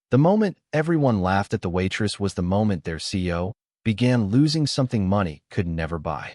The moment everyone laughed at the waitress was the moment their CEO began losing something money could never buy.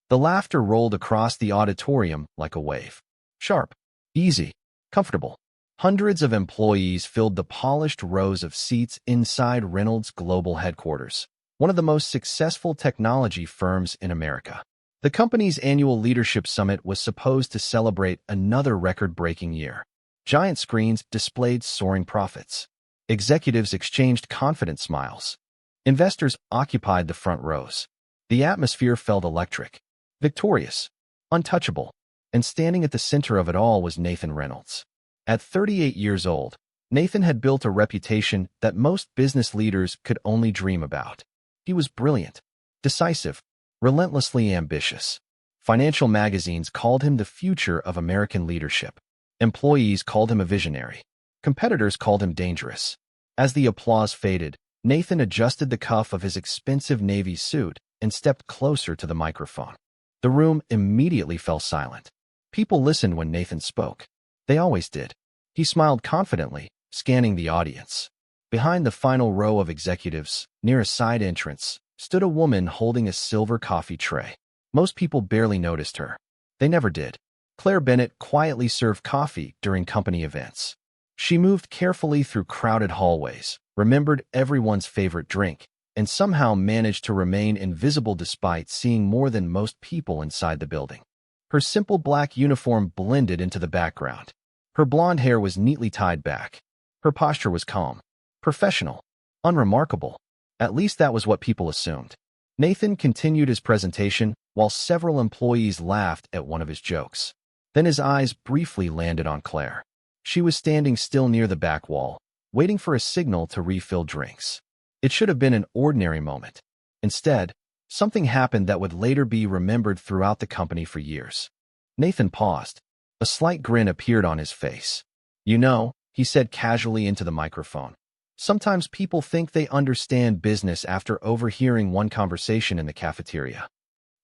The laughter rolled across the auditorium like a wave. Sharp, easy, comfortable. Hundreds of employees filled the polished rows of seats inside Reynolds' global headquarters, one of the most successful technology firms in America. The company's annual leadership summit was supposed to celebrate another record-breaking year. Giant screens displayed soaring profits. Executives exchanged confident smiles. Investors occupied the front rows. The atmosphere felt electric, victorious, untouchable, and standing at the center of it all was Nathan Reynolds. At 38 years old, Nathan had built a reputation that most business leaders could only dream about. He was brilliant, decisive, relentlessly ambitious. Financial magazines called him the future of American leadership. Employees called him a visionary. Competitors called him dangerous. As the applause faded, Nathan adjusted the cuff of his expensive navy suit and stepped closer to the microphone. The room immediately fell silent. People listened when Nathan spoke. They always did. He smiled confidently, scanning the audience. Behind the final row of executives, near a side entrance, stood a woman holding a silver coffee tray. Most people barely noticed her. They never did. Claire Bennett quietly served coffee during company events. She moved carefully through crowded hallways, remembered everyone's favorite drink, and somehow managed to remain invisible despite seeing more than most people inside the building. Her simple black uniform blended into the background. Her blonde hair was neatly tied back. Her posture was calm, professional, unremarkable. At least that was what people assumed. Nathan continued his presentation while several employees laughed at one of his jokes. Then his eyes briefly landed on Claire. She was standing still near the back wall, waiting for a signal to refill drinks. It should have been an ordinary moment. Instead, something happened that would later be remembered throughout the company for years. Nathan paused. A slight grin appeared on his face. "You know," he said casually into the microphone, "sometimes people think they understand business after overhearing one conversation in the cafeteria."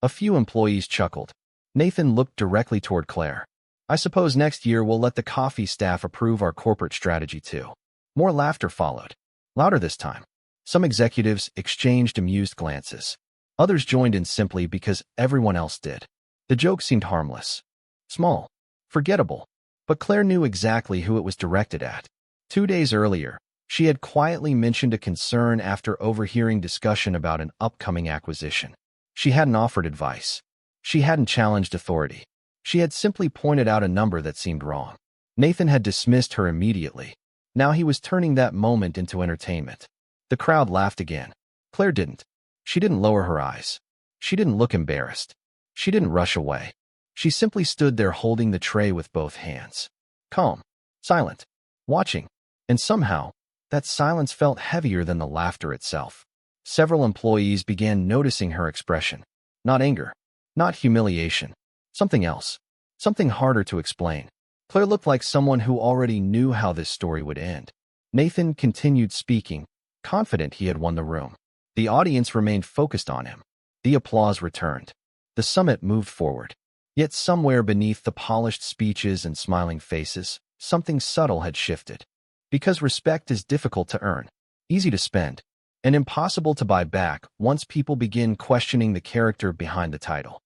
A few employees chuckled. Nathan looked directly toward Claire. "I suppose next year we'll let the coffee staff approve our corporate strategy too." More laughter followed, louder this time. Some executives exchanged amused glances. Others joined in simply because everyone else did. The joke seemed harmless, small, forgettable, but Claire knew exactly who it was directed at. 2 days earlier, she had quietly mentioned a concern after overhearing discussion about an upcoming acquisition. She hadn't offered advice. She hadn't challenged authority. She had simply pointed out a number that seemed wrong. Nathan had dismissed her immediately. Now he was turning that moment into entertainment. The crowd laughed again. Claire didn't. She didn't lower her eyes. She didn't look embarrassed. She didn't rush away. She simply stood there holding the tray with both hands. Calm, silent, watching. And somehow, that silence felt heavier than the laughter itself. Several employees began noticing her expression. Not anger, not humiliation. Something else. Something harder to explain. Claire looked like someone who already knew how this story would end. Nathan continued speaking, confident he had won the room. The audience remained focused on him. The applause returned. The summit moved forward. Yet somewhere beneath the polished speeches and smiling faces, something subtle had shifted. Because respect is difficult to earn, easy to spend, and impossible to buy back once people begin questioning the character behind the title.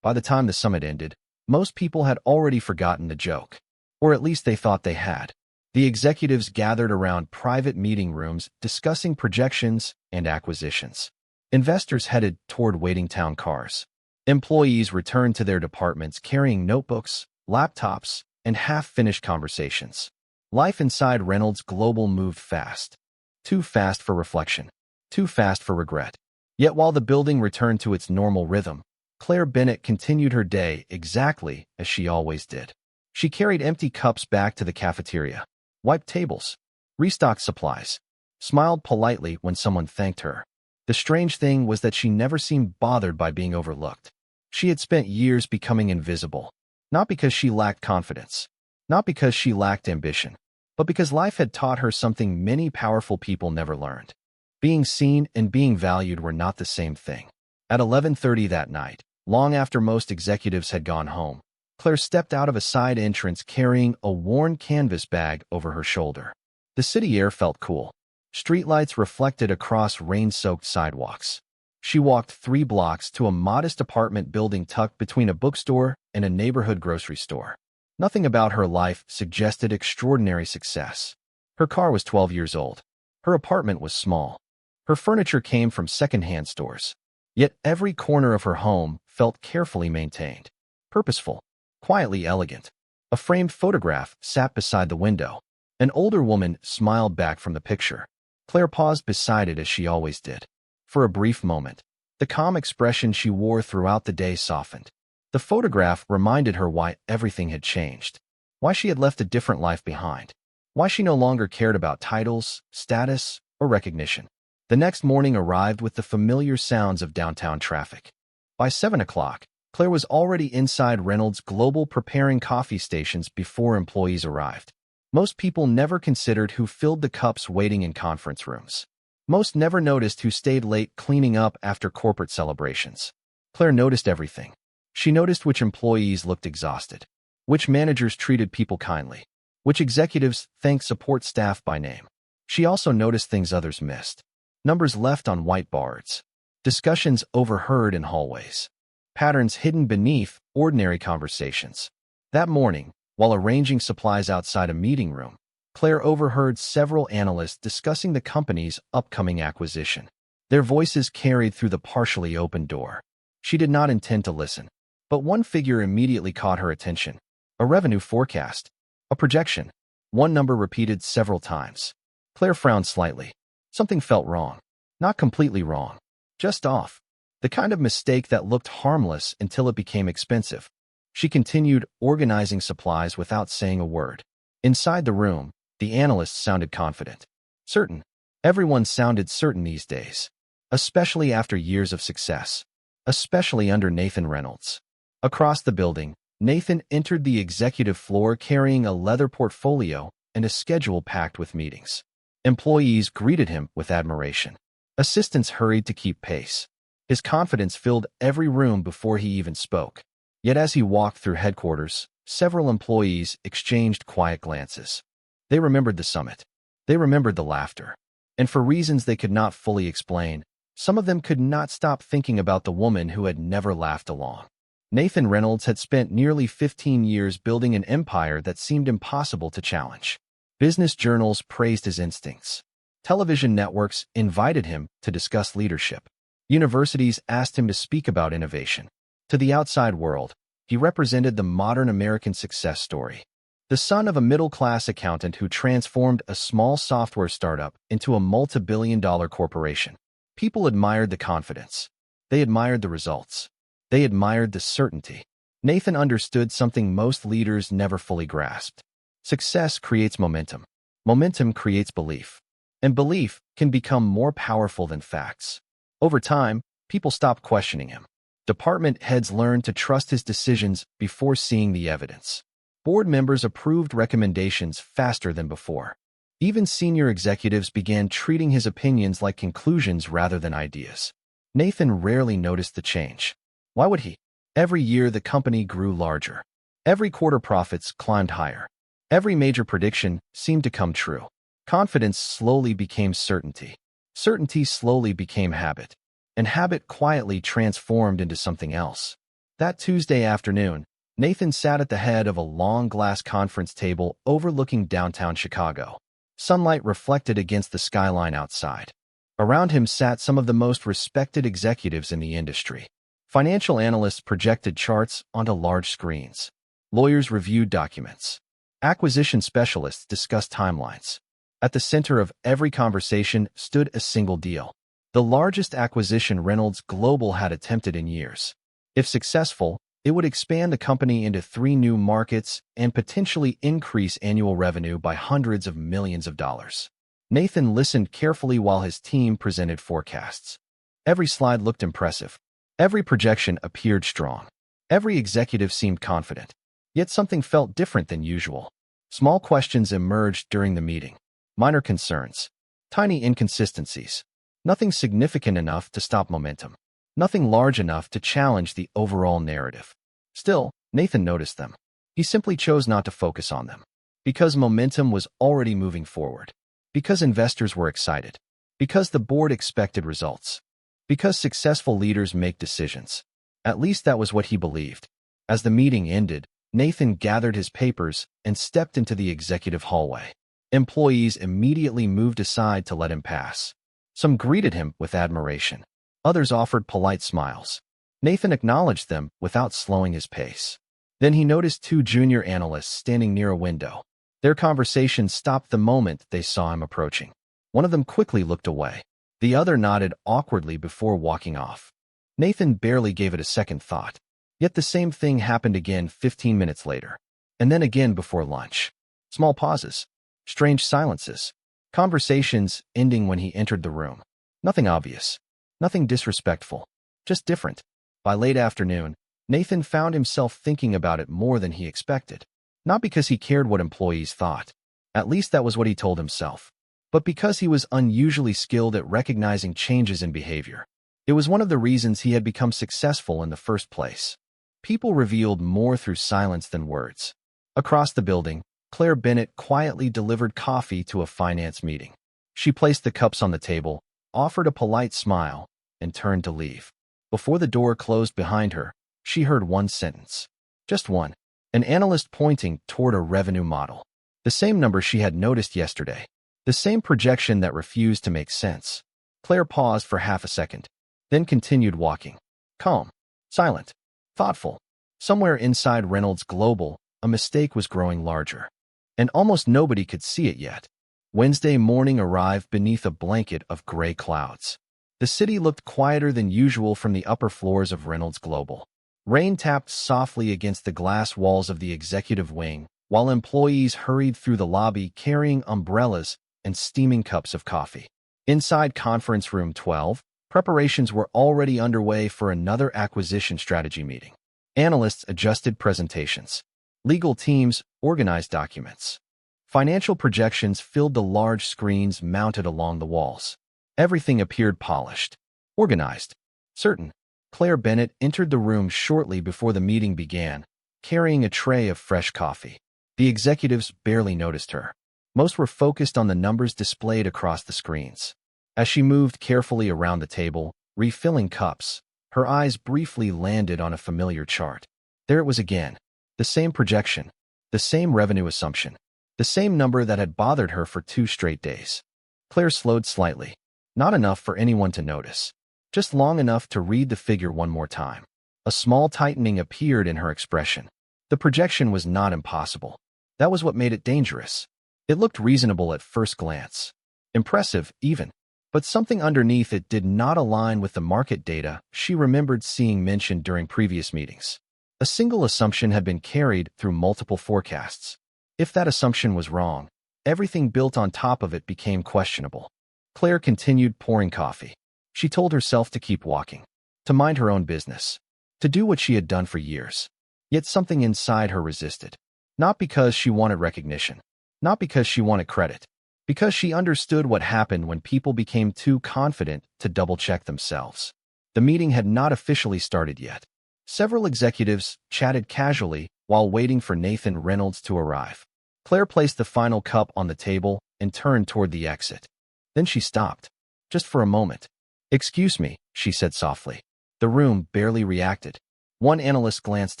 By the time the summit ended, most people had already forgotten the joke. Or at least they thought they had. The executives gathered around private meeting rooms discussing projections and acquisitions. Investors headed toward waiting town cars. Employees returned to their departments carrying notebooks, laptops, and half-finished conversations. Life inside Reynolds Global moved fast. Too fast for reflection. Too fast for regret. Yet while the building returned to its normal rhythm, Claire Bennett continued her day exactly as she always did. She carried empty cups back to the cafeteria, wiped tables, restocked supplies, smiled politely when someone thanked her. The strange thing was that she never seemed bothered by being overlooked. She had spent years becoming invisible, not because she lacked confidence, not because she lacked ambition, but because life had taught her something many powerful people never learned. Being seen and being valued were not the same thing. At 11:30 that night, long after most executives had gone home, Claire stepped out of a side entrance carrying a worn canvas bag over her shoulder. The city air felt cool, Streetlights reflected across rain-soaked sidewalks. She walked 3 blocks to a modest apartment building tucked between a bookstore and a neighborhood grocery store. Nothing about her life suggested extraordinary success. Her car was 12 years old. Her apartment was small. Her furniture came from second-hand stores. Yet every corner of her home felt carefully maintained, purposeful, quietly elegant. A framed photograph sat beside the window. An older woman smiled back from the picture. Claire paused beside it as she always did. For a brief moment, the calm expression she wore throughout the day softened. The photograph reminded her why everything had changed, why she had left a different life behind, why she no longer cared about titles, status, or recognition. The next morning arrived with the familiar sounds of downtown traffic. By 7 o'clock, Claire was already inside Reynolds Global preparing coffee stations before employees arrived. Most people never considered who filled the cups waiting in conference rooms. Most never noticed who stayed late cleaning up after corporate celebrations. Claire noticed everything. She noticed which employees looked exhausted, which managers treated people kindly, which executives thanked support staff by name. She also noticed things others missed. Numbers left on whiteboards, discussions overheard in hallways, patterns hidden beneath ordinary conversations. That morning, while arranging supplies outside a meeting room, Claire overheard several analysts discussing the company's upcoming acquisition. Their voices carried through the partially open door. She did not intend to listen, but one figure immediately caught her attention. A revenue forecast. A projection. One number repeated several times. Claire frowned slightly. Something felt wrong. Not completely wrong. Just off. The kind of mistake that looked harmless until it became expensive. She continued organizing supplies without saying a word. Inside the room, the analysts sounded confident. Certain. Everyone sounded certain these days. Especially after years of success. Especially under Nathan Reynolds. Across the building, Nathan entered the executive floor carrying a leather portfolio and a schedule packed with meetings. Employees greeted him with admiration. Assistants hurried to keep pace. His confidence filled every room before he even spoke. Yet as he walked through headquarters, several employees exchanged quiet glances. They remembered the summit. They remembered the laughter. And for reasons they could not fully explain, some of them could not stop thinking about the woman who had never laughed along. Nathan Reynolds had spent nearly 15 years building an empire that seemed impossible to challenge. Business journals praised his instincts. Television networks invited him to discuss leadership. Universities asked him to speak about innovation. To the outside world, he represented the modern American success story. The son of a middle-class accountant who transformed a small software startup into a multi-billion-dollar corporation. People admired the confidence. They admired the results. They admired the certainty. Nathan understood something most leaders never fully grasped. Success creates momentum. Momentum creates belief. And belief can become more powerful than facts. Over time, people stopped questioning him. Department heads learned to trust his decisions before seeing the evidence. Board members approved recommendations faster than before. Even senior executives began treating his opinions like conclusions rather than ideas. Nathan rarely noticed the change. Why would he? Every year the company grew larger. Every quarter profits climbed higher. Every major prediction seemed to come true. Confidence slowly became certainty. Certainty slowly became habit. And habit quietly transformed into something else. That Tuesday afternoon, Nathan sat at the head of a long glass conference table overlooking downtown Chicago. Sunlight reflected against the skyline outside. Around him sat some of the most respected executives in the industry. Financial analysts projected charts onto large screens. Lawyers reviewed documents. Acquisition specialists discussed timelines. At the center of every conversation stood a single deal. The largest acquisition Reynolds Global had attempted in years. If successful, it would expand the company into 3 new markets and potentially increase annual revenue by hundreds of millions of dollars. Nathan listened carefully while his team presented forecasts. Every slide looked impressive. Every projection appeared strong. Every executive seemed confident. Yet something felt different than usual. Small questions emerged during the meeting. Minor concerns. Tiny inconsistencies. Nothing significant enough to stop momentum. Nothing large enough to challenge the overall narrative. Still, Nathan noticed them. He simply chose not to focus on them. Because momentum was already moving forward. Because investors were excited. Because the board expected results. Because successful leaders make decisions. At least that was what he believed. As the meeting ended, Nathan gathered his papers and stepped into the executive hallway. Employees immediately moved aside to let him pass. Some greeted him with admiration. Others offered polite smiles. Nathan acknowledged them without slowing his pace. Then he noticed two junior analysts standing near a window. Their conversation stopped the moment they saw him approaching. One of them quickly looked away. The other nodded awkwardly before walking off. Nathan barely gave it a second thought. Yet the same thing happened again 15 minutes later. And then again before lunch. Small pauses. Strange silences. Conversations ending when he entered the room. Nothing obvious. Nothing disrespectful. Just different. By late afternoon, Nathan found himself thinking about it more than he expected. Not because he cared what employees thought. At least that was what he told himself. But because he was unusually skilled at recognizing changes in behavior. It was one of the reasons he had become successful in the first place. People revealed more through silence than words. Across the building, Claire Bennett quietly delivered coffee to a finance meeting. She placed the cups on the table, offered a polite smile, and turned to leave. Before the door closed behind her, she heard one sentence. Just one. An analyst pointing toward a revenue model. The same number she had noticed yesterday. The same projection that refused to make sense. Claire paused for half a second, then continued walking. Calm, silent, thoughtful. Somewhere inside Reynolds Global, a mistake was growing larger. And almost nobody could see it yet. Wednesday morning arrived beneath a blanket of gray clouds. The city looked quieter than usual from the upper floors of Reynolds Global. Rain tapped softly against the glass walls of the executive wing, while employees hurried through the lobby carrying umbrellas and steaming cups of coffee. Inside Conference Room 12, preparations were already underway for another acquisition strategy meeting. Analysts adjusted presentations. Legal teams organized documents. Financial projections filled the large screens mounted along the walls. Everything appeared polished, organized, certain. Claire Bennett entered the room shortly before the meeting began, carrying a tray of fresh coffee. The executives barely noticed her. Most were focused on the numbers displayed across the screens. As she moved carefully around the table, refilling cups, her eyes briefly landed on a familiar chart. There it was again. The same projection, the same revenue assumption, the same number that had bothered her for 2 straight days. Claire slowed slightly. Not enough for anyone to notice. Just long enough to read the figure one more time. A small tightening appeared in her expression. The projection was not impossible. That was what made it dangerous. It looked reasonable at first glance. Impressive, even. But something underneath it did not align with the market data she remembered seeing mentioned during previous meetings. A single assumption had been carried through multiple forecasts. If that assumption was wrong, everything built on top of it became questionable. Claire continued pouring coffee. She told herself to keep walking, to mind her own business, to do what she had done for years. Yet something inside her resisted. Not because she wanted recognition, not because she wanted credit, because she understood what happened when people became too confident to double-check themselves. The meeting had not officially started yet. Several executives chatted casually while waiting for Nathan Reynolds to arrive. Claire placed the final cup on the table and turned toward the exit. Then she stopped, just for a moment. "Excuse me," she said softly. The room barely reacted. One analyst glanced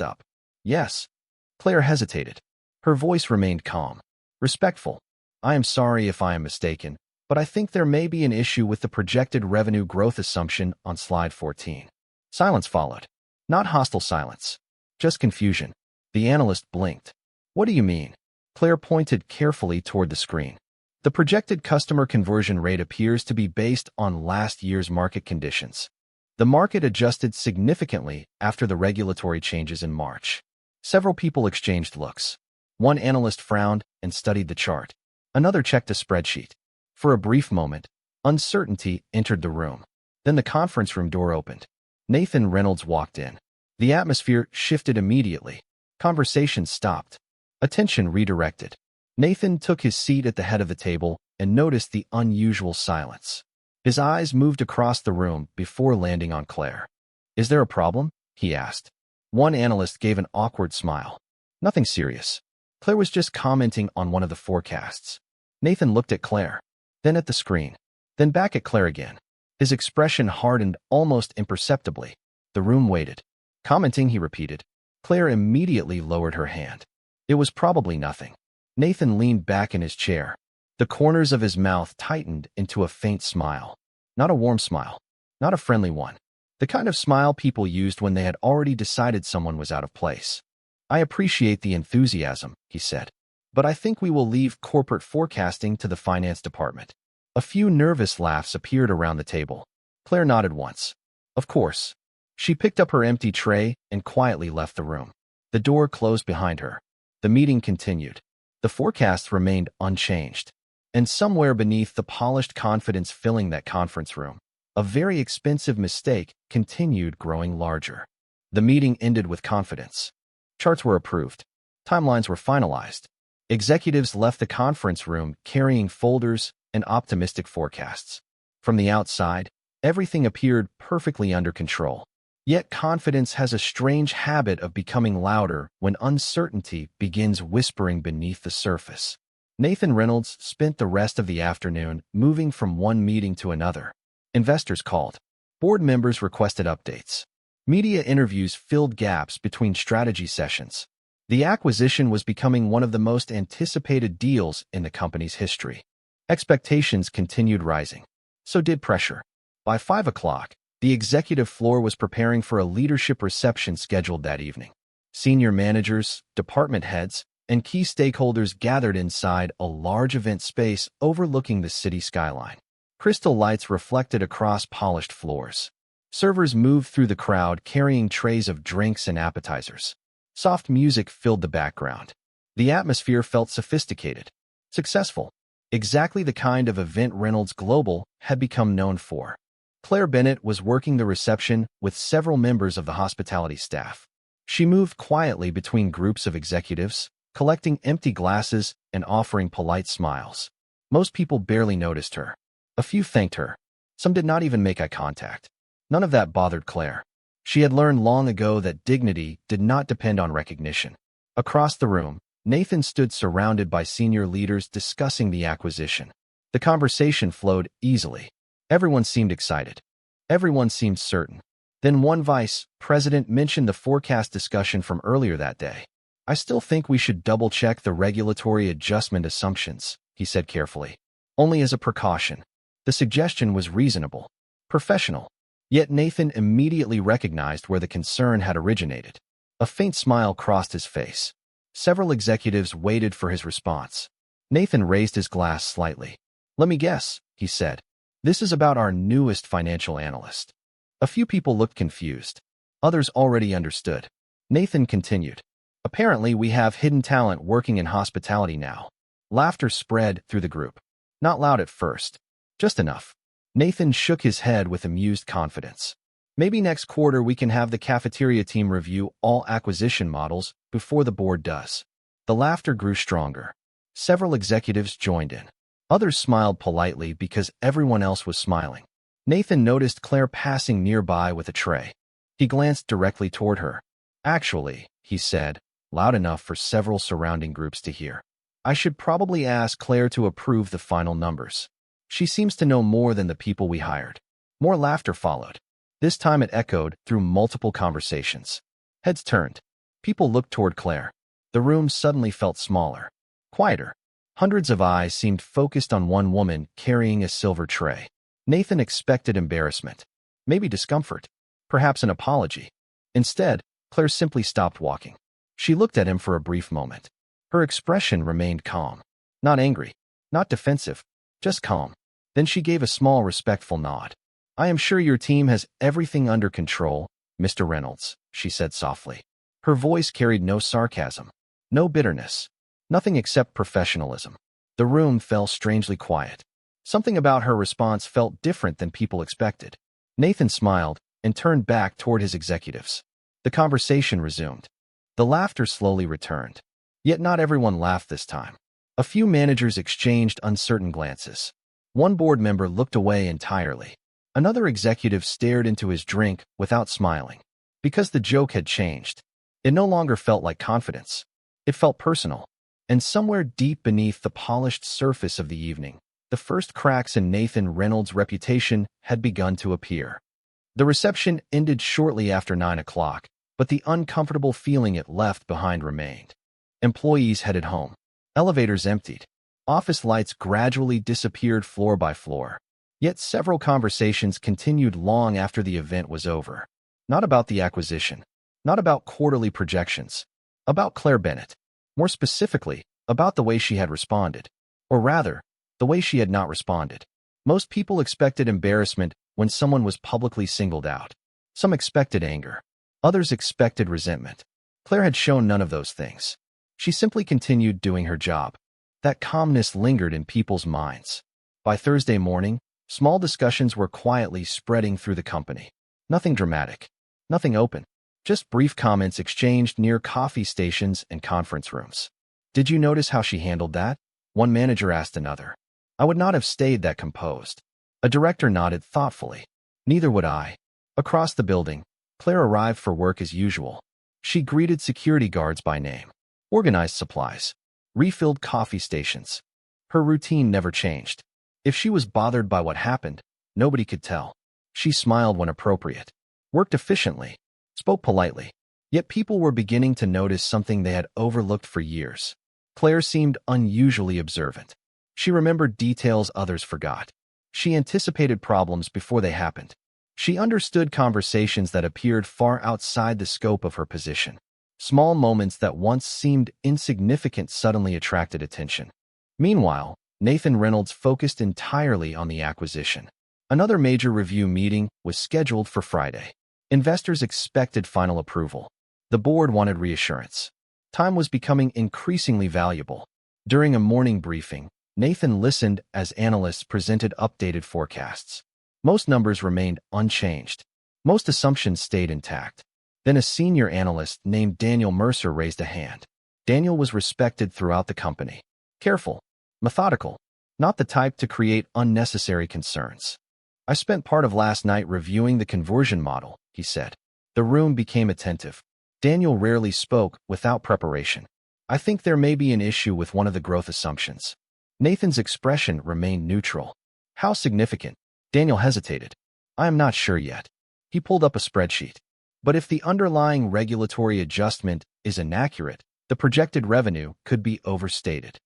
up. "Yes." Claire hesitated. Her voice remained calm, respectful. "I am sorry if I am mistaken, but I think there may be an issue with the projected revenue growth assumption on slide 14. Silence followed. Not hostile silence, just confusion. The analyst blinked. "What do you mean?" Claire pointed carefully toward the screen. "The projected customer conversion rate appears to be based on last year's market conditions. The market adjusted significantly after the regulatory changes in March." Several people exchanged looks. One analyst frowned and studied the chart. Another checked a spreadsheet. For a brief moment, uncertainty entered the room. Then the conference room door opened. Nathan Reynolds walked in. The atmosphere shifted immediately. Conversation stopped. Attention redirected. Nathan took his seat at the head of the table and noticed the unusual silence. His eyes moved across the room before landing on Claire. "Is there a problem?" he asked. One analyst gave an awkward smile. "Nothing serious. Claire was just commenting on one of the forecasts." Nathan looked at Claire. then at the screen, then back at Claire again. His expression hardened almost imperceptibly. The room waited. Commenting, he repeated. Claire immediately lowered her hand. It was probably nothing. Nathan leaned back in his chair. The corners of his mouth tightened into a faint smile. Not a warm smile. Not a friendly one. The kind of smile people used when they had already decided someone was out of place. I appreciate the enthusiasm, he said. But I think we will leave corporate forecasting to the finance department. A few nervous laughs appeared around the table. Claire nodded once. Of course. She picked up her empty tray and quietly left the room. The door closed behind her. The meeting continued. The forecasts remained unchanged. And somewhere beneath the polished confidence filling that conference room, a very expensive mistake continued growing larger. The meeting ended with confidence. Charts were approved. Timelines were finalized. Executives left the conference room carrying folders and optimistic forecasts. From the outside, everything appeared perfectly under control. Yet confidence has a strange habit of becoming louder when uncertainty begins whispering beneath the surface. Nathan Reynolds spent the rest of the afternoon moving from one meeting to another. Investors called. Board members requested updates. Media interviews filled gaps between strategy sessions. The acquisition was becoming one of the most anticipated deals in the company's history. Expectations continued rising. So did pressure. By 5 o'clock, the executive floor was preparing for a leadership reception scheduled that evening. Senior managers, department heads, and key stakeholders gathered inside a large event space overlooking the city skyline. Crystal lights reflected across polished floors. Servers moved through the crowd carrying trays of drinks and appetizers. Soft music filled the background. The atmosphere felt sophisticated, successful, exactly the kind of event Reynolds Global had become known for. Claire Bennett was working the reception with several members of the hospitality staff. She moved quietly between groups of executives, collecting empty glasses and offering polite smiles. Most people barely noticed her. A few thanked her. Some did not even make eye contact. None of that bothered Claire. She had learned long ago that dignity did not depend on recognition. Across the room, Nathan stood surrounded by senior leaders discussing the acquisition. The conversation flowed easily. Everyone seemed excited. Everyone seemed certain. Then one vice president mentioned the forecast discussion from earlier that day. I still think we should double-check the regulatory adjustment assumptions, he said carefully. Only as a precaution. The suggestion was reasonable, professional. Yet Nathan immediately recognized where the concern had originated. A faint smile crossed his face. Several executives waited for his response. Nathan raised his glass slightly. Let me guess, he said. This is about our newest financial analyst. A few people looked confused. Others already understood. Nathan continued. Apparently, we have hidden talent working in hospitality now. Laughter spread through the group. Not loud at first. Just enough. Nathan shook his head with amused confidence. Maybe next quarter we can have the cafeteria team review all acquisition models before the board does. The laughter grew stronger. Several executives joined in. Others smiled politely because everyone else was smiling. Nathan noticed Claire passing nearby with a tray. He glanced directly toward her. Actually, he said, loud enough for several surrounding groups to hear. I should probably ask Claire to approve the final numbers. She seems to know more than the people we hired. More laughter followed. This time it echoed through multiple conversations. Heads turned. People looked toward Claire. The room suddenly felt smaller, quieter. Hundreds of eyes seemed focused on one woman carrying a silver tray. Nathan expected embarrassment, maybe discomfort, perhaps an apology. Instead, Claire simply stopped walking. She looked at him for a brief moment. Her expression remained calm. Not angry, not defensive, just calm. Then she gave a small, respectful nod. I am sure your team has everything under control, Mr. Reynolds, she said softly. Her voice carried no sarcasm, no bitterness, nothing except professionalism. The room fell strangely quiet. Something about her response felt different than people expected. Nathan smiled and turned back toward his executives. The conversation resumed. The laughter slowly returned. Yet not everyone laughed this time. A few managers exchanged uncertain glances. One board member looked away entirely. Another executive stared into his drink without smiling. Because the joke had changed. It no longer felt like confidence. It felt personal. And somewhere deep beneath the polished surface of the evening, the first cracks in Nathan Reynolds' reputation had begun to appear. The reception ended shortly after 9 o'clock, but the uncomfortable feeling it left behind remained. Employees headed home. Elevators emptied. Office lights gradually disappeared floor by floor. Yet several conversations continued long after the event was over. Not about the acquisition. Not about quarterly projections. About Claire Bennett. More specifically, about the way she had responded. Or rather, the way she had not responded. Most people expected embarrassment when someone was publicly singled out. Some expected anger. Others expected resentment. Claire had shown none of those things. She simply continued doing her job. That calmness lingered in people's minds. By Thursday morning, small discussions were quietly spreading through the company. Nothing dramatic. Nothing open. Just brief comments exchanged near coffee stations and conference rooms. "Did you notice how she handled that?" one manager asked another. "I would not have stayed that composed." A director nodded thoughtfully. "Neither would I." Across the building, Claire arrived for work as usual. She greeted security guards by name, organized supplies, refilled coffee stations. Her routine never changed. If she was bothered by what happened, nobody could tell. She smiled when appropriate, worked efficiently, spoke politely. Yet people were beginning to notice something they had overlooked for years. Claire seemed unusually observant. She remembered details others forgot. She anticipated problems before they happened. She understood conversations that appeared far outside the scope of her position. Small moments that once seemed insignificant suddenly attracted attention. Meanwhile, Nathan Reynolds focused entirely on the acquisition. Another major review meeting was scheduled for Friday. Investors expected final approval. The board wanted reassurance. Time was becoming increasingly valuable. During a morning briefing, Nathan listened as analysts presented updated forecasts. Most numbers remained unchanged. Most assumptions stayed intact. Then a senior analyst named Daniel Mercer raised a hand. Daniel was respected throughout the company. Careful, methodical, not the type to create unnecessary concerns. "I spent part of last night reviewing the conversion model," he said. The room became attentive. Daniel rarely spoke without preparation. "I think there may be an issue with one of the growth assumptions." Nathan's expression remained neutral. "How significant?" Daniel hesitated. "I am not sure yet." He pulled up a spreadsheet. "But if the underlying regulatory adjustment is inaccurate, the projected revenue could be overstated."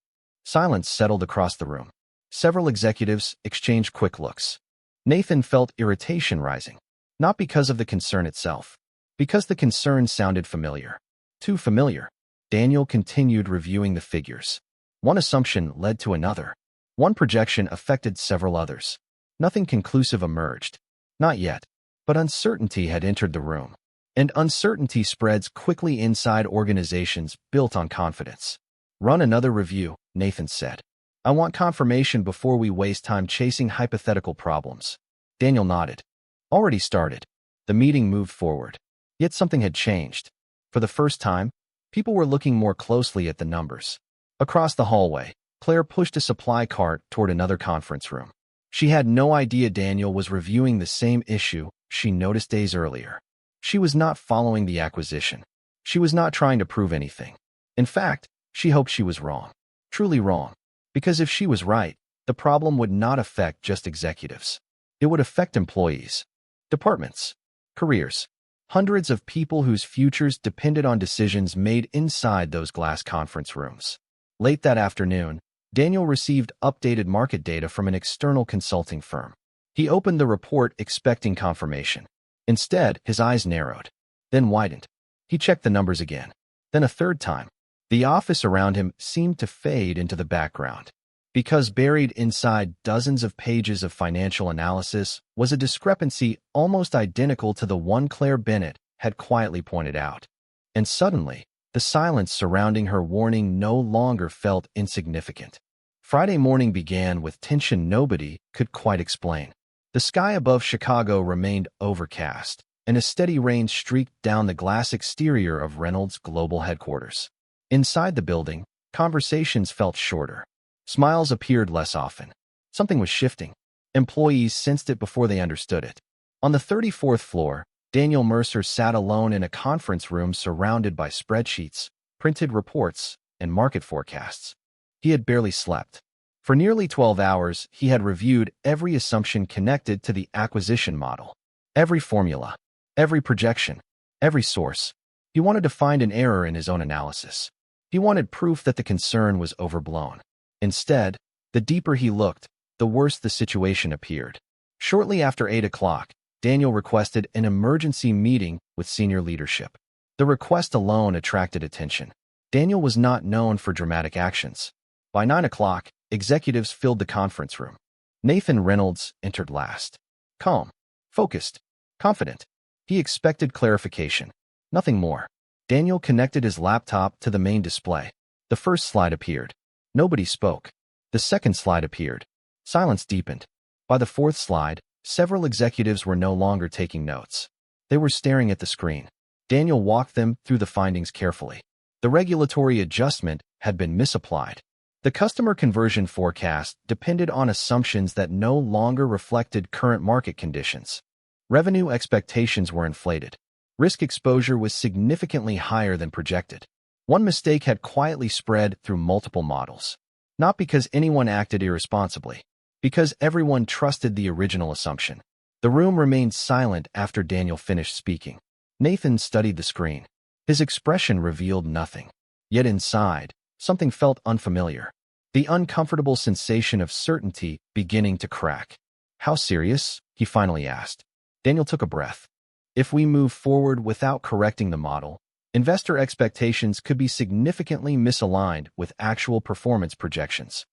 Silence settled across the room. Several executives exchanged quick looks. Nathan felt irritation rising. Not because of the concern itself. Because the concern sounded familiar. Too familiar. Daniel continued reviewing the figures. One assumption led to another. One projection affected several others. Nothing conclusive emerged. Not yet. But uncertainty had entered the room. And uncertainty spreads quickly inside organizations built on confidence. "Run another review," Nathan said. "I want confirmation before we waste time chasing hypothetical problems." Daniel nodded. Already started. The meeting moved forward. Yet something had changed. For the first time, people were looking more closely at the numbers. Across the hallway, Claire pushed a supply cart toward another conference room. She had no idea Daniel was reviewing the same issue she noticed days earlier. She was not following the acquisition. She was not trying to prove anything. In fact, she hoped she was wrong. Truly wrong. Because if she was right, the problem would not affect just executives. It would affect employees, departments, careers, hundreds of people whose futures depended on decisions made inside those glass conference rooms. Late that afternoon, Daniel received updated market data from an external consulting firm. He opened the report expecting confirmation. Instead, his eyes narrowed, then widened. He checked the numbers again, then a third time. The office around him seemed to fade into the background. Because buried inside dozens of pages of financial analysis was a discrepancy almost identical to the one Claire Bennett had quietly pointed out. And suddenly, the silence surrounding her warning no longer felt insignificant. Friday morning began with tension nobody could quite explain. The sky above Chicago remained overcast, and a steady rain streaked down the glass exterior of Reynolds' global headquarters. Inside the building, conversations felt shorter. Smiles appeared less often. Something was shifting. Employees sensed it before they understood it. On the 34th floor, Daniel Mercer sat alone in a conference room surrounded by spreadsheets, printed reports, and market forecasts. He had barely slept. For nearly 12 hours, he had reviewed every assumption connected to the acquisition model, every formula, every projection, every source. He wanted to find an error in his own analysis. He wanted proof that the concern was overblown. Instead, the deeper he looked, the worse the situation appeared. Shortly after 8 o'clock, Daniel requested an emergency meeting with senior leadership. The request alone attracted attention. Daniel was not known for dramatic actions. By 9 o'clock, executives filled the conference room. Nathan Reynolds entered last. Calm, focused, confident. He expected clarification. Nothing more. Daniel connected his laptop to the main display. The first slide appeared. Nobody spoke. The second slide appeared. Silence deepened. By the fourth slide, several executives were no longer taking notes. They were staring at the screen. Daniel walked them through the findings carefully. The regulatory adjustment had been misapplied. The customer conversion forecast depended on assumptions that no longer reflected current market conditions. Revenue expectations were inflated. Risk exposure was significantly higher than projected. One mistake had quietly spread through multiple models. Not because anyone acted irresponsibly, because everyone trusted the original assumption. The room remained silent after Daniel finished speaking. Nathan studied the screen. His expression revealed nothing. Yet inside, something felt unfamiliar. The uncomfortable sensation of certainty beginning to crack. How serious? He finally asked. Daniel took a breath. If we move forward without correcting the model, investor expectations could be significantly misaligned with actual performance projections.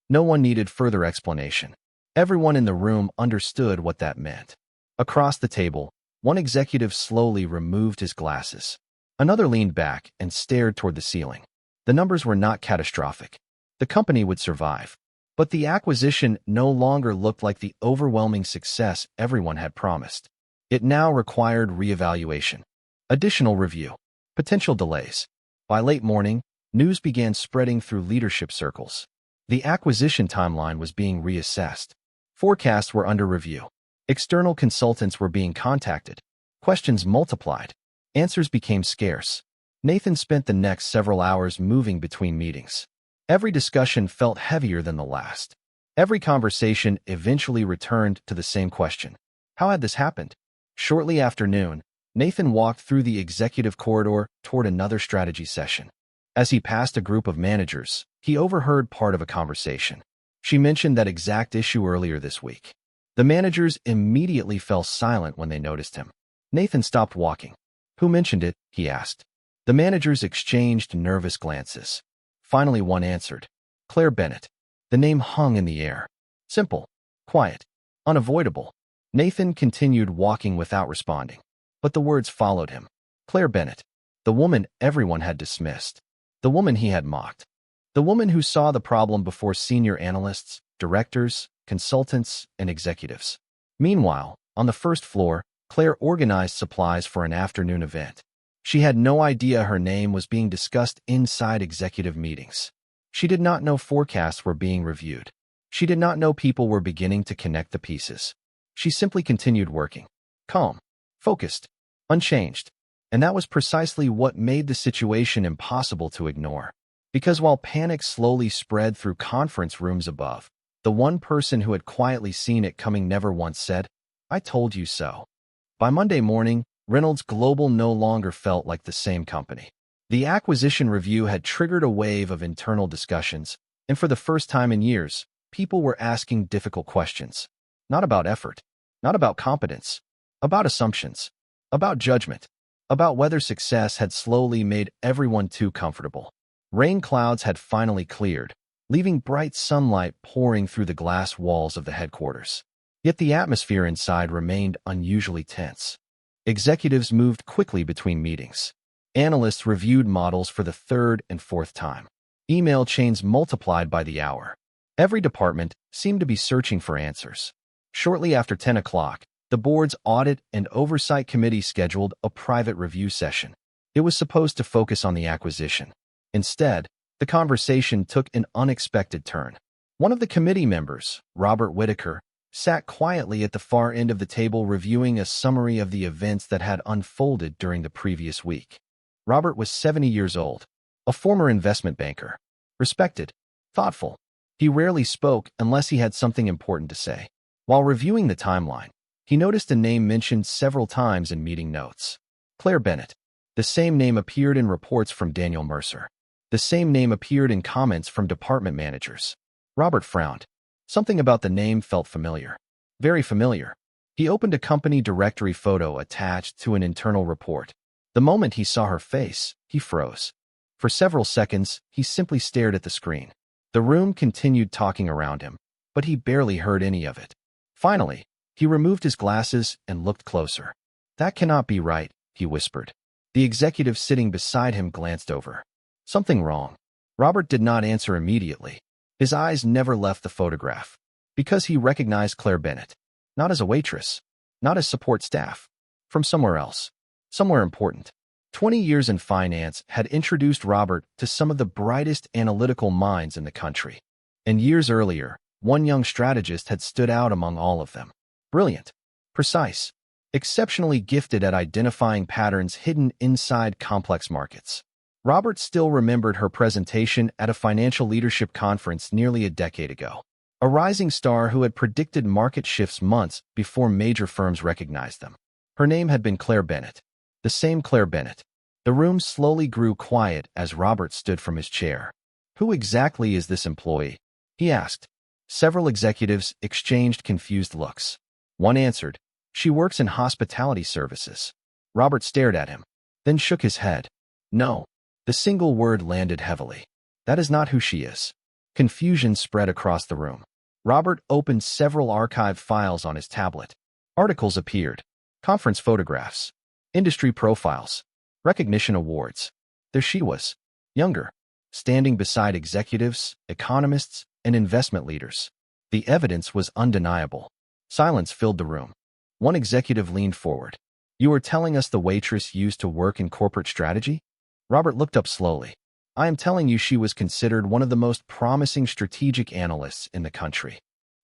No one needed further explanation. Everyone in the room understood what that meant. Across the table, one executive slowly removed his glasses. Another leaned back and stared toward the ceiling. The numbers were not catastrophic. The company would survive. But the acquisition no longer looked like the overwhelming success everyone had promised. It now required reevaluation, additional review, potential delays. By late morning, news began spreading through leadership circles. The acquisition timeline was being reassessed. Forecasts were under review. External consultants were being contacted. Questions multiplied. Answers became scarce. Nathan spent the next several hours moving between meetings. Every discussion felt heavier than the last. Every conversation eventually returned to the same question. How had this happened? Shortly after noon, Nathan walked through the executive corridor toward another strategy session. As he passed a group of managers, he overheard part of a conversation. She mentioned that exact issue earlier this week. The managers immediately fell silent when they noticed him. Nathan stopped walking. Who mentioned it? He asked. The managers exchanged nervous glances. Finally, one answered. Claire Bennett. The name hung in the air. Simple, quiet, unavoidable. Nathan continued walking without responding. But the words followed him. Claire Bennett. The woman everyone had dismissed. The woman he had mocked. The woman who saw the problem before senior analysts, directors, consultants, and executives. Meanwhile, on the first floor, Claire organized supplies for an afternoon event. She had no idea her name was being discussed inside executive meetings. She did not know forecasts were being reviewed. She did not know people were beginning to connect the pieces. She simply continued working. Calm, focused, unchanged. And that was precisely what made the situation impossible to ignore. Because while panic slowly spread through conference rooms above, the one person who had quietly seen it coming never once said, "I told you so." By Monday morning, Reynolds Global no longer felt like the same company. The acquisition review had triggered a wave of internal discussions, and for the first time in years, people were asking difficult questions. Not about effort, not about competence, about assumptions, about judgment, about whether success had slowly made everyone too comfortable. Rain clouds had finally cleared, leaving bright sunlight pouring through the glass walls of the headquarters. Yet the atmosphere inside remained unusually tense. Executives moved quickly between meetings. Analysts reviewed models for the third and fourth time. Email chains multiplied by the hour. Every department seemed to be searching for answers. Shortly after 10 o'clock, the board's Audit and Oversight Committee scheduled a private review session. It was supposed to focus on the acquisition. Instead, the conversation took an unexpected turn. One of the committee members, Robert Whitaker, sat quietly at the far end of the table reviewing a summary of the events that had unfolded during the previous week. Robert was 70 years old, a former investment banker, respected, thoughtful. He rarely spoke unless he had something important to say. While reviewing the timeline, he noticed a name mentioned several times in meeting notes. Claire Bennett. The same name appeared in reports from Daniel Mercer. The same name appeared in comments from department managers. Robert frowned. Something about the name felt familiar. Very familiar. He opened a company directory photo attached to an internal report. The moment he saw her face, he froze. For several seconds, he simply stared at the screen. The room continued talking around him, but he barely heard any of it. Finally, he removed his glasses and looked closer. "That cannot be right," he whispered. The executive sitting beside him glanced over. "Something wrong?" Robert did not answer immediately. His eyes never left the photograph. Because he recognized Claire Bennett. Not as a waitress. Not as support staff. From somewhere else. Somewhere important. 20 years in finance had introduced Robert to some of the brightest analytical minds in the country. And years earlier, one young strategist had stood out among all of them. Brilliant. Precise. Exceptionally gifted at identifying patterns hidden inside complex markets. Robert still remembered her presentation at a financial leadership conference nearly a decade ago. A rising star who had predicted market shifts months before major firms recognized them. Her name had been Claire Bennett. The same Claire Bennett. The room slowly grew quiet as Robert stood from his chair. "Who exactly is this employee?" he asked. Several executives exchanged confused looks. One answered, "She works in hospitality services." Robert stared at him, then shook his head. "No." The single word landed heavily. "That is not who she is." Confusion spread across the room. Robert opened several archived files on his tablet. Articles appeared. Conference photographs. Industry profiles. Recognition awards. There she was, younger, standing beside executives, economists, and investment leaders. The evidence was undeniable. Silence filled the room. One executive leaned forward. "You are telling us the waitress used to work in corporate strategy?" Robert looked up slowly. "I am telling you she was considered one of the most promising strategic analysts in the country."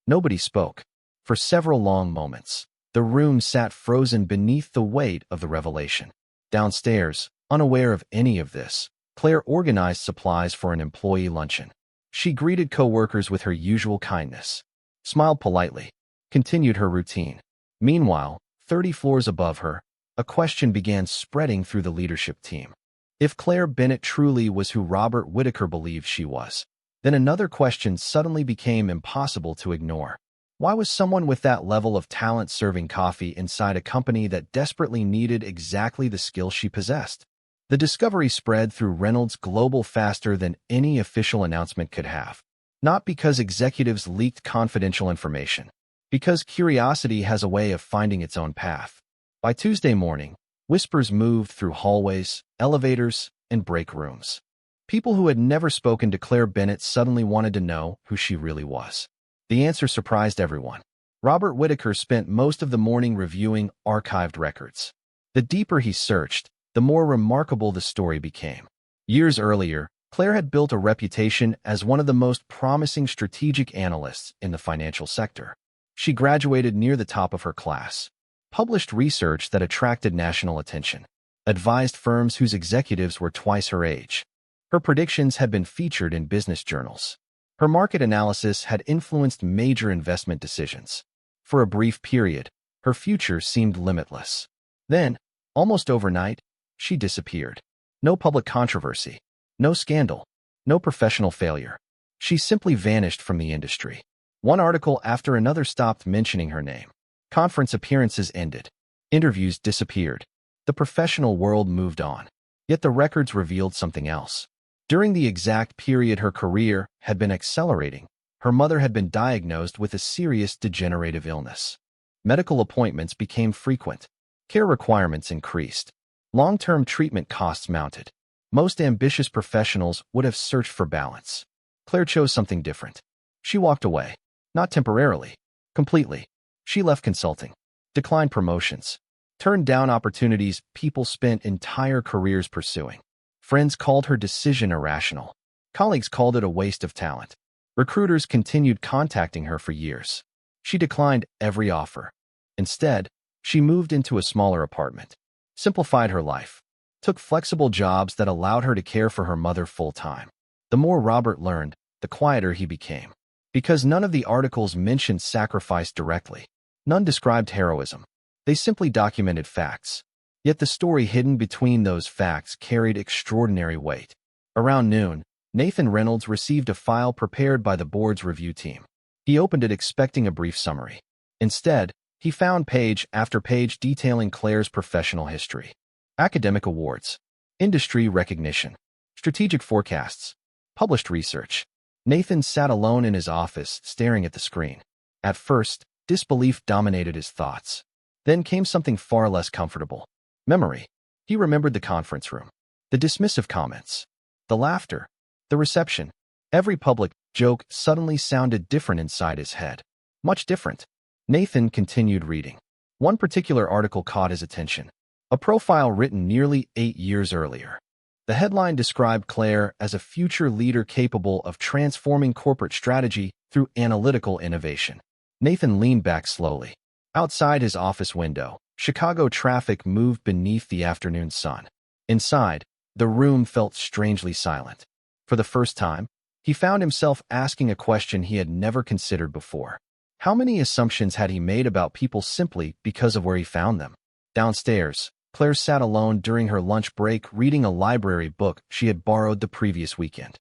Nobody spoke. For several long moments, the room sat frozen beneath the weight of the revelation. Downstairs, unaware of any of this, Claire organized supplies for an employee luncheon. She greeted coworkers with her usual kindness, smiled politely, continued her routine. Meanwhile, 30 floors above her, a question began spreading through the leadership team. If Claire Bennett truly was who Robert Whitaker believed she was, then another question suddenly became impossible to ignore. Why was someone with that level of talent serving coffee inside a company that desperately needed exactly the skills she possessed? The discovery spread through Reynolds Global faster than any official announcement could have. Not because executives leaked confidential information, because curiosity has a way of finding its own path. By Tuesday morning, whispers moved through hallways, elevators, and break rooms. People who had never spoken to Claire Bennett suddenly wanted to know who she really was. The answer surprised everyone. Robert Whitaker spent most of the morning reviewing archived records. The deeper he searched, the more remarkable the story became. Years earlier, Claire had built a reputation as one of the most promising strategic analysts in the financial sector. She graduated near the top of her class, published research that attracted national attention, advised firms whose executives were twice her age. Her predictions had been featured in business journals. Her market analysis had influenced major investment decisions. For a brief period, her future seemed limitless. Then, almost overnight, she disappeared. No public controversy, no scandal, no professional failure. She simply vanished from the industry. One article after another stopped mentioning her name. Conference appearances ended. Interviews disappeared. The professional world moved on. Yet the records revealed something else. During the exact period her career had been accelerating, her mother had been diagnosed with a serious degenerative illness. Medical appointments became frequent. Care requirements increased. Long-term treatment costs mounted. Most ambitious professionals would have searched for balance. Claire chose something different. She walked away. Not temporarily. Completely. She left consulting. Declined promotions. Turned down opportunities people spent entire careers pursuing. Friends called her decision irrational. Colleagues called it a waste of talent. Recruiters continued contacting her for years. She declined every offer. Instead, she moved into a smaller apartment, simplified her life, took flexible jobs that allowed her to care for her mother full-time. The more Robert learned, the quieter he became. Because none of the articles mentioned sacrifice directly. None described heroism. They simply documented facts. Yet the story hidden between those facts carried extraordinary weight. Around noon, Nathan Reynolds received a file prepared by the board's review team. He opened it expecting a brief summary. Instead, he found page after page detailing Claire's professional history. Academic awards, industry recognition, strategic forecasts, published research. Nathan sat alone in his office, staring at the screen. At first, disbelief dominated his thoughts. Then came something far less comfortable. Memory. He remembered the conference room, the dismissive comments, the laughter, the reception. Every public joke suddenly sounded different inside his head. Much different. Nathan continued reading. One particular article caught his attention. A profile written nearly 8 years earlier. The headline described Claire as a future leader capable of transforming corporate strategy through analytical innovation. Nathan leaned back slowly. Outside his office window, Chicago traffic moved beneath the afternoon sun. Inside, the room felt strangely silent. For the first time, he found himself asking a question he had never considered before. How many assumptions had he made about people simply because of where he found them? Downstairs, Claire sat alone during her lunch break reading a library book she had borrowed the previous weekend.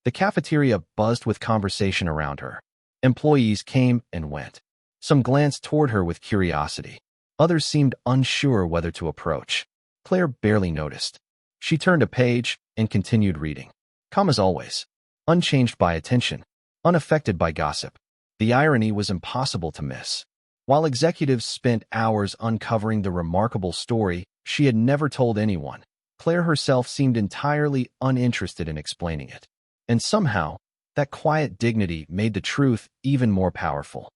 The cafeteria buzzed with conversation around her. Employees came and went. Some glanced toward her with curiosity. Others seemed unsure whether to approach. Claire barely noticed. She turned a page and continued reading. Calm as always. Unchanged by attention. Unaffected by gossip. The irony was impossible to miss. While executives spent hours uncovering the remarkable story she had never told anyone, Claire herself seemed entirely uninterested in explaining it. And somehow, that quiet dignity made the truth even more powerful.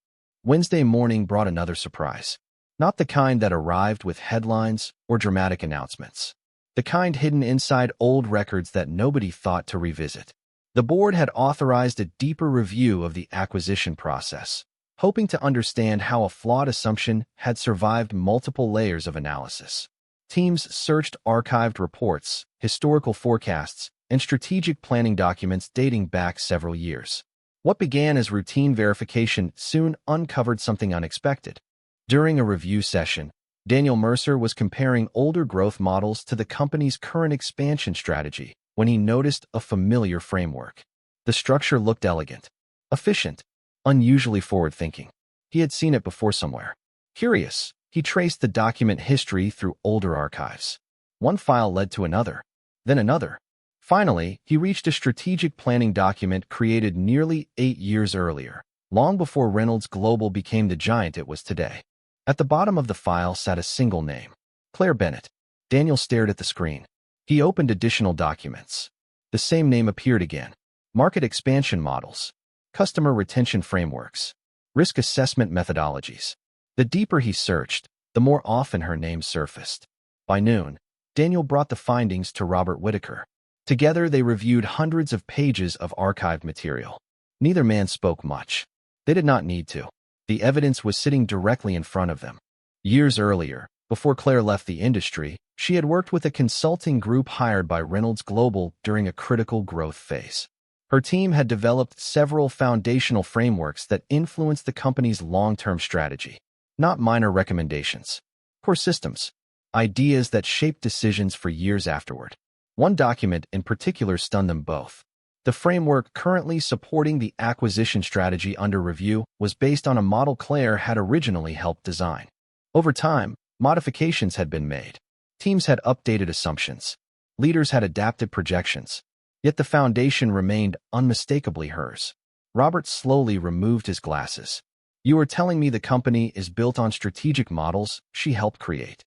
Wednesday morning brought another surprise. Not the kind that arrived with headlines or dramatic announcements. The kind hidden inside old records that nobody thought to revisit. The board had authorized a deeper review of the acquisition process, hoping to understand how a flawed assumption had survived multiple layers of analysis. Teams searched archived reports, historical forecasts, and strategic planning documents dating back several years. What began as routine verification soon uncovered something unexpected. During a review session, Daniel Mercer was comparing older growth models to the company's current expansion strategy when he noticed a familiar framework. The structure looked elegant, efficient, unusually forward-thinking. He had seen it before somewhere. Curious, he traced the document history through older archives. One file led to another, then another. Finally, he reached a strategic planning document created nearly 8 years earlier, long before Reynolds Global became the giant it was today. At the bottom of the file sat a single name, Claire Bennett. Daniel stared at the screen. He opened additional documents. The same name appeared again. Market expansion models, customer retention frameworks, risk assessment methodologies. The deeper he searched, the more often her name surfaced. By noon, Daniel brought the findings to Robert Whitaker. Together, they reviewed hundreds of pages of archived material. Neither man spoke much. They did not need to. The evidence was sitting directly in front of them. Years earlier, before Claire left the industry, she had worked with a consulting group hired by Reynolds Global during a critical growth phase. Her team had developed several foundational frameworks that influenced the company's long-term strategy. Not minor recommendations. Core systems. Ideas that shaped decisions for years afterward. One document in particular stunned them both. The framework currently supporting the acquisition strategy under review was based on a model Claire had originally helped design. Over time, modifications had been made. Teams had updated assumptions. Leaders had adapted projections. Yet the foundation remained unmistakably hers. Robert slowly removed his glasses. You are telling me the company is built on strategic models she helped create?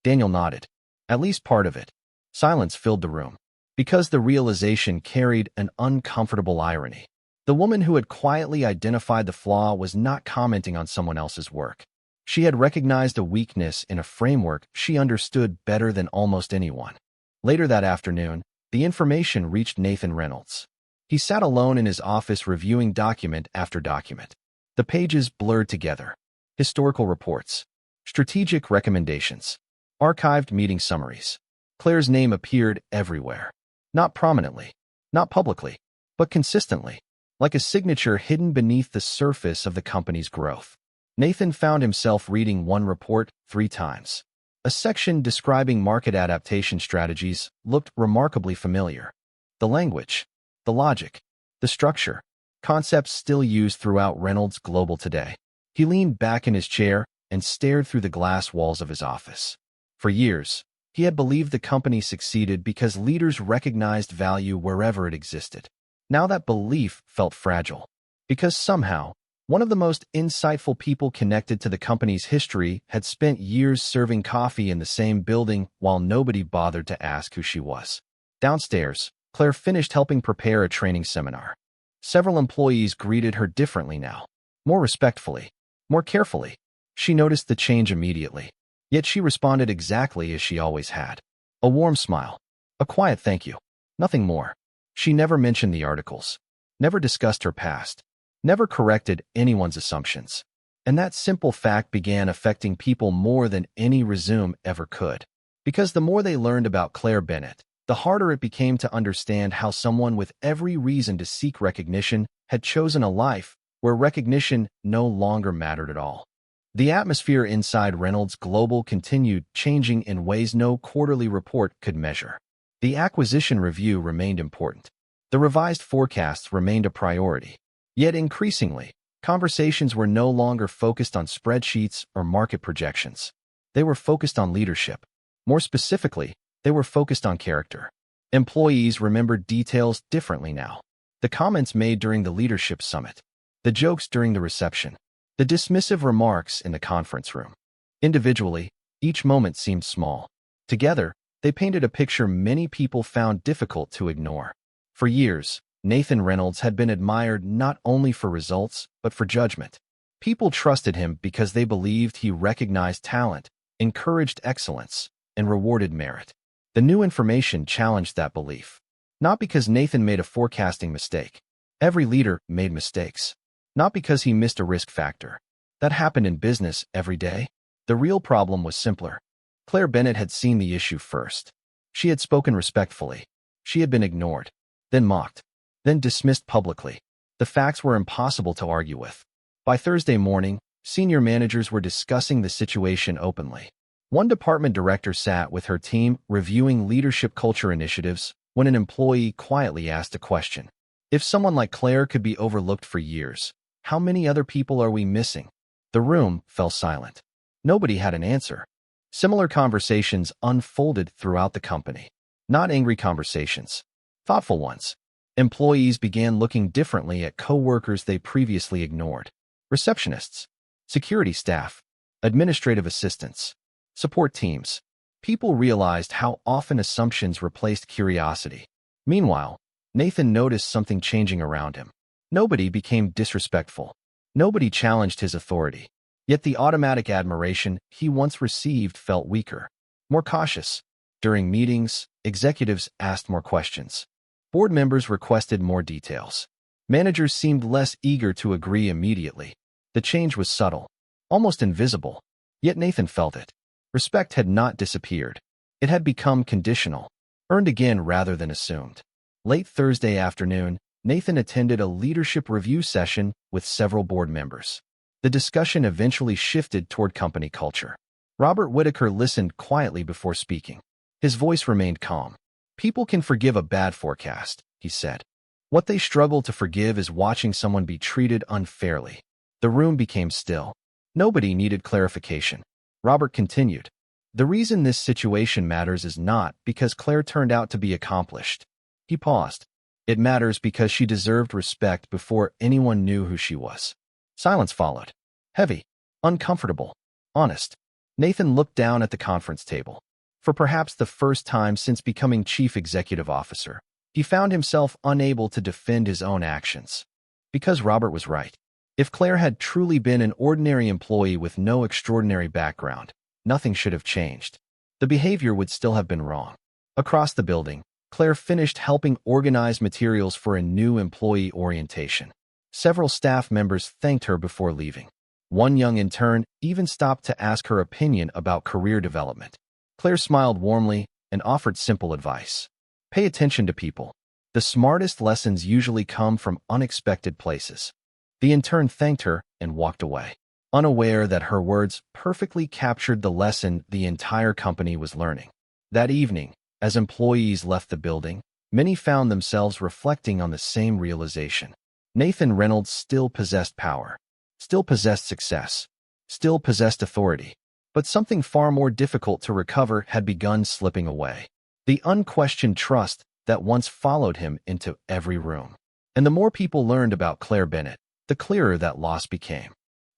Daniel nodded. At least part of it. Silence filled the room. Because the realization carried an uncomfortable irony. The woman who had quietly identified the flaw was not commenting on someone else's work. She had recognized a weakness in a framework she understood better than almost anyone. Later that afternoon, the information reached Nathan Reynolds. He sat alone in his office reviewing document after document. The pages blurred together. Historical reports. Strategic recommendations. Archived meeting summaries. Claire's name appeared everywhere. Not prominently, not publicly, but consistently, like a signature hidden beneath the surface of the company's growth. Nathan found himself reading one report 3 times. A section describing market adaptation strategies looked remarkably familiar. The language, the logic, the structure, concepts still used throughout Reynolds Global today. He leaned back in his chair and stared through the glass walls of his office. For years, he had believed the company succeeded because leaders recognized value wherever it existed. Now that belief felt fragile, because somehow, one of the most insightful people connected to the company's history had spent years serving coffee in the same building while nobody bothered to ask who she was. Downstairs, Claire finished helping prepare a training seminar. Several employees greeted her differently now, more respectfully, more carefully. She noticed the change immediately, yet she responded exactly as she always had. A warm smile, a quiet thank you, nothing more. She never mentioned the articles, never discussed her past, never corrected anyone's assumptions. And that simple fact began affecting people more than any resume ever could. Because the more they learned about Claire Bennett, the harder it became to understand how someone with every reason to seek recognition had chosen a life where recognition no longer mattered at all. The atmosphere inside Reynolds Global continued changing in ways no quarterly report could measure. The acquisition review remained important. The revised forecasts remained a priority. Yet increasingly, conversations were no longer focused on spreadsheets or market projections. They were focused on leadership. More specifically, they were focused on character. Employees remembered details differently now. The comments made during the leadership summit, the jokes during the reception, the dismissive remarks in the conference room. Individually, each moment seemed small. Together, they painted a picture many people found difficult to ignore. For years, Nathan Reynolds had been admired not only for results, but for judgment. People trusted him because they believed he recognized talent, encouraged excellence, and rewarded merit. The new information challenged that belief. Not because Nathan made a forecasting mistake. Every leader made mistakes. Not because he missed a risk factor. That happened in business every day. The real problem was simpler. Claire Bennett had seen the issue first. She had spoken respectfully. She had been ignored, then mocked, then dismissed publicly. The facts were impossible to argue with. By Thursday morning, senior managers were discussing the situation openly. One department director sat with her team reviewing leadership culture initiatives when an employee quietly asked a question. If someone like Claire could be overlooked for years, how many other people are we missing? The room fell silent. Nobody had an answer. Similar conversations unfolded throughout the company. Not angry conversations, thoughtful ones. Employees began looking differently at coworkers they previously ignored. Receptionists, security staff, administrative assistants, support teams. People realized how often assumptions replaced curiosity. Meanwhile, Nathan noticed something changing around him. Nobody became disrespectful. Nobody challenged his authority. Yet the automatic admiration he once received felt weaker, more cautious. During meetings, executives asked more questions. Board members requested more details. Managers seemed less eager to agree immediately. The change was subtle, almost invisible. Yet Nathan felt it. Respect had not disappeared. It had become conditional, earned again rather than assumed. Late Thursday afternoon, Nathan attended a leadership review session with several board members. The discussion eventually shifted toward company culture. Robert Whitaker listened quietly before speaking. His voice remained calm. People can forgive a bad forecast, he said. What they struggle to forgive is watching someone be treated unfairly. The room became still. Nobody needed clarification. Robert continued. The reason this situation matters is not because Claire turned out to be accomplished. He paused. It matters because she deserved respect before anyone knew who she was. Silence followed. Heavy, uncomfortable, honest. Nathan looked down at the conference table. For perhaps the first time since becoming chief executive officer, he found himself unable to defend his own actions. Because Robert was right. If Claire had truly been an ordinary employee with no extraordinary background, nothing should have changed. The behavior would still have been wrong. Across the building, Claire finished helping organize materials for a new employee orientation. Several staff members thanked her before leaving. One young intern even stopped to ask her opinion about career development. Claire smiled warmly and offered simple advice. Pay attention to people. The smartest lessons usually come from unexpected places. The intern thanked her and walked away, unaware that her words perfectly captured the lesson the entire company was learning. That evening, as employees left the building, many found themselves reflecting on the same realization. Nathan Reynolds still possessed power, still possessed success, still possessed authority, but something far more difficult to recover had begun slipping away. The unquestioned trust that once followed him into every room. And the more people learned about Claire Bennett, the clearer that loss became.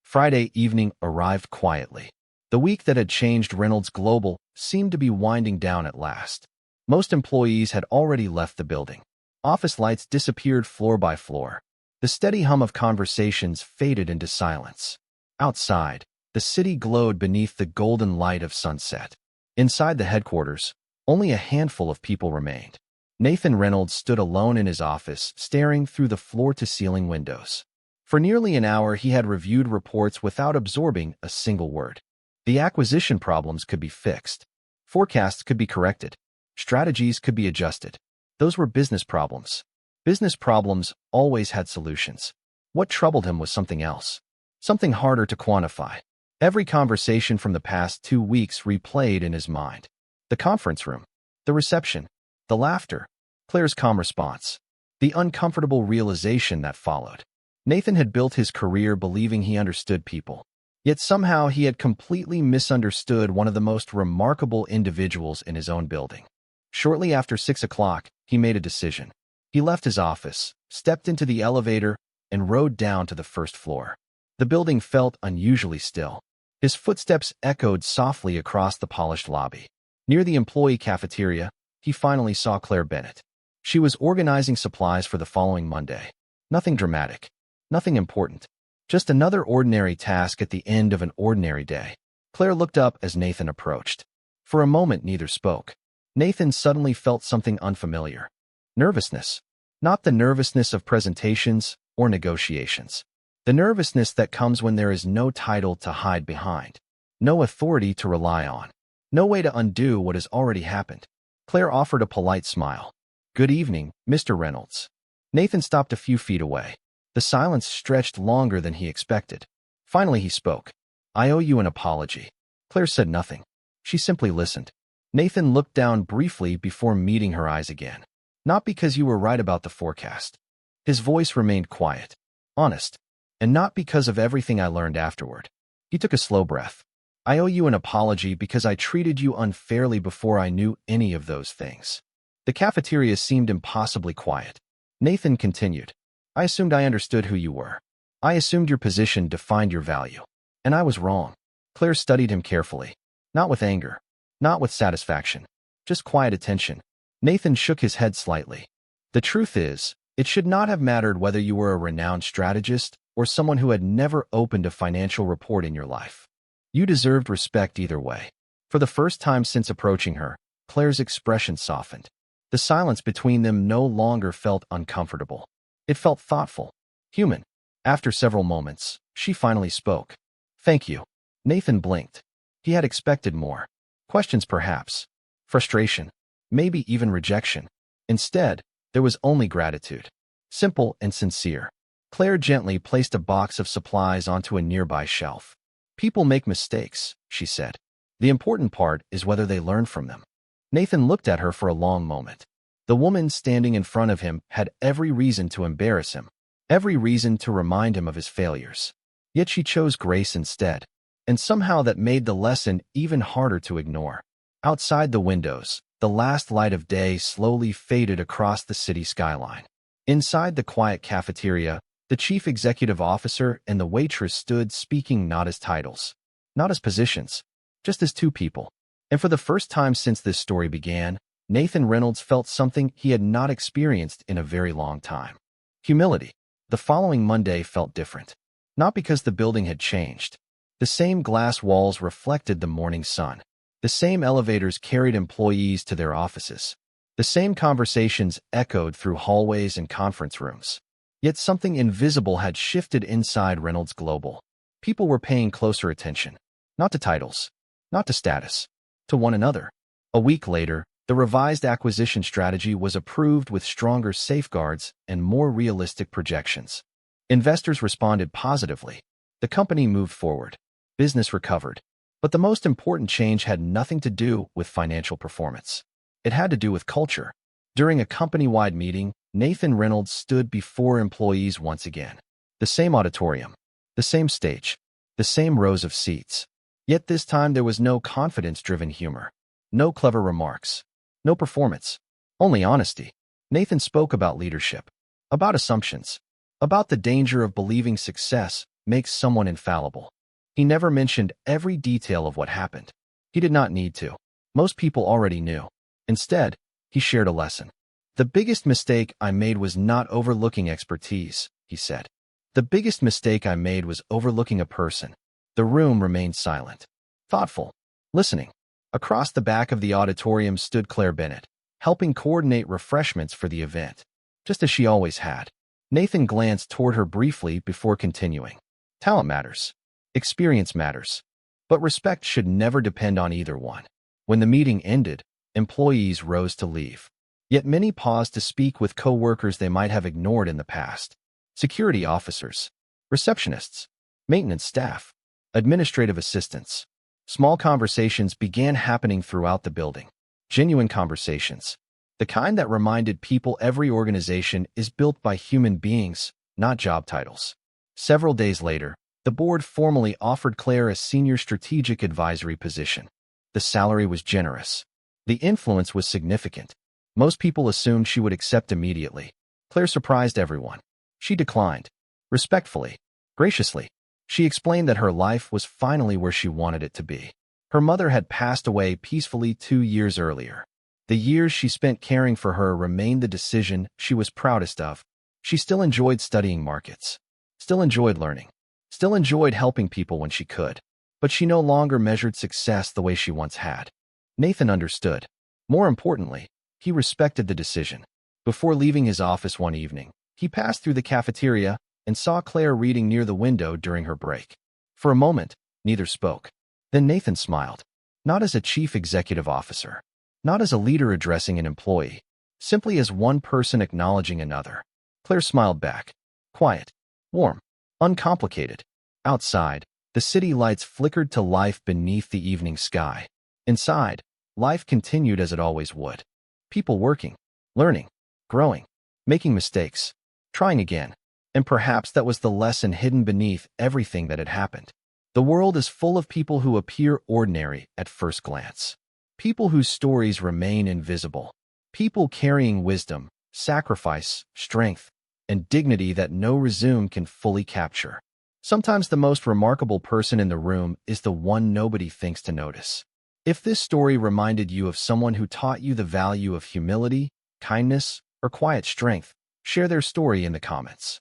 Friday evening arrived quietly. The week that had changed Reynolds Global seemed to be winding down at last. Most employees had already left the building. Office lights disappeared floor by floor. The steady hum of conversations faded into silence. Outside, the city glowed beneath the golden light of sunset. Inside the headquarters, only a handful of people remained. Nathan Reynolds stood alone in his office, staring through the floor-to-ceiling windows. For nearly an hour, he had reviewed reports without absorbing a single word. The acquisition problems could be fixed. Forecasts could be corrected. Strategies could be adjusted. Those were business problems. Business problems always had solutions. What troubled him was something else, something harder to quantify. Every conversation from the past 2 weeks replayed in his mind. The conference room, the reception, the laughter, Claire's calm response, the uncomfortable realization that followed. Nathan had built his career believing he understood people. Yet somehow he had completely misunderstood one of the most remarkable individuals in his own building. Shortly after 6 o'clock, he made a decision. He left his office, stepped into the elevator, and rode down to the first floor. The building felt unusually still. His footsteps echoed softly across the polished lobby. Near the employee cafeteria, he finally saw Claire Bennett. She was organizing supplies for the following Monday. Nothing dramatic, nothing important, just another ordinary task at the end of an ordinary day. Claire looked up as Nathan approached. For a moment, neither spoke. Nathan suddenly felt something unfamiliar. Nervousness. Not the nervousness of presentations or negotiations. The nervousness that comes when there is no title to hide behind, no authority to rely on, no way to undo what has already happened. Claire offered a polite smile. "Good evening, Mr. Reynolds." Nathan stopped a few feet away. The silence stretched longer than he expected. Finally he spoke. "I owe you an apology." Claire said nothing. She simply listened. Nathan looked down briefly before meeting her eyes again. "Not because you were right about the forecast." His voice remained quiet, honest, and not because of everything I learned afterward. He took a slow breath. "I owe you an apology because I treated you unfairly before I knew any of those things." The cafeteria seemed impossibly quiet. Nathan continued. "I assumed I understood who you were. I assumed your position defined your value. And I was wrong." Claire studied him carefully. Not with anger, not with satisfaction, just quiet attention. Nathan shook his head slightly. "The truth is, it should not have mattered whether you were a renowned strategist or someone who had never opened a financial report in your life. You deserved respect either way." For the first time since approaching her, Claire's expression softened. The silence between them no longer felt uncomfortable. It felt thoughtful, human. After several moments, she finally spoke. "Thank you." Nathan blinked. He had expected more. Questions perhaps. Frustration. Maybe even rejection. Instead, there was only gratitude. Simple and sincere. Claire gently placed a box of supplies onto a nearby shelf. "People make mistakes," she said. "The important part is whether they learn from them." Nathan looked at her for a long moment. The woman standing in front of him had every reason to embarrass him, every reason to remind him of his failures. Yet she chose grace instead, and somehow that made the lesson even harder to ignore. Outside the windows, the last light of day slowly faded across the city skyline. Inside the quiet cafeteria, the chief executive officer and the waitress stood speaking not as titles, not as positions, just as two people. And for the first time since this story began, Nathan Reynolds felt something he had not experienced in a very long time. Humility. The following Monday felt different. Not because the building had changed. The same glass walls reflected the morning sun. The same elevators carried employees to their offices. The same conversations echoed through hallways and conference rooms. Yet something invisible had shifted inside Reynolds Global. People were paying closer attention. Not to titles, not to status, to one another. A week later, The revised acquisition strategy was approved with stronger safeguards and more realistic projections. Investors responded positively. The company moved forward. Business recovered. But the most important change had nothing to do with financial performance. It had to do with culture. During a company-wide meeting, Nathan Reynolds stood before employees once again. The same auditorium, the same stage, the same rows of seats. Yet this time there was no confidence-driven humor, no clever remarks, no performance, only honesty. Nathan spoke about leadership, about assumptions, about the danger of believing success makes someone infallible. He never mentioned every detail of what happened. He did not need to. Most people already knew. Instead, he shared a lesson. The biggest mistake I made was not overlooking expertise, he said. The biggest mistake I made was overlooking a person. The room remained silent, thoughtful, listening. Across the back of the auditorium stood Claire Bennett, helping coordinate refreshments for the event, just as she always had. Nathan glanced toward her briefly before continuing. Talent matters. Experience matters. But respect should never depend on either one. When the meeting ended, employees rose to leave. Yet many paused to speak with co-workers they might have ignored in the past. Security officers, receptionists, maintenance staff, administrative assistants. Small conversations began happening throughout the building. Genuine conversations. The kind that reminded people every organization is built by human beings, not job titles. Several days later, the board formally offered Claire a senior strategic advisory position. The salary was generous. The influence was significant. Most people assumed she would accept immediately. Claire surprised everyone. She declined. Respectfully, graciously. She explained that her life was finally where she wanted it to be. Her mother had passed away peacefully 2 years earlier. The years she spent caring for her remained the decision she was proudest of. She still enjoyed studying markets, still enjoyed learning, still enjoyed helping people when she could. But she no longer measured success the way she once had. Nathan understood. More importantly, he respected the decision. Before leaving his office one evening, he passed through the cafeteria and saw Claire reading near the window during her break. For a moment, neither spoke. Then Nathan smiled. Not as a chief executive officer, not as a leader addressing an employee, simply as one person acknowledging another. Claire smiled back. Quiet, warm, uncomplicated. Outside, the city lights flickered to life beneath the evening sky. Inside, life continued as it always would. People working, learning, growing, making mistakes, trying again. And perhaps that was the lesson hidden beneath everything that had happened. The world is full of people who appear ordinary at first glance. People whose stories remain invisible. People carrying wisdom, sacrifice, strength, and dignity that no resume can fully capture. Sometimes the most remarkable person in the room is the one nobody thinks to notice. If this story reminded you of someone who taught you the value of humility, kindness, or quiet strength, share their story in the comments.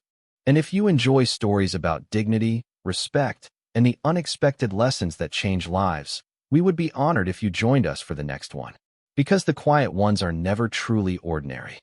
And if you enjoy stories about dignity, respect, and the unexpected lessons that change lives, we would be honored if you joined us for the next one. Because the quiet ones are never truly ordinary.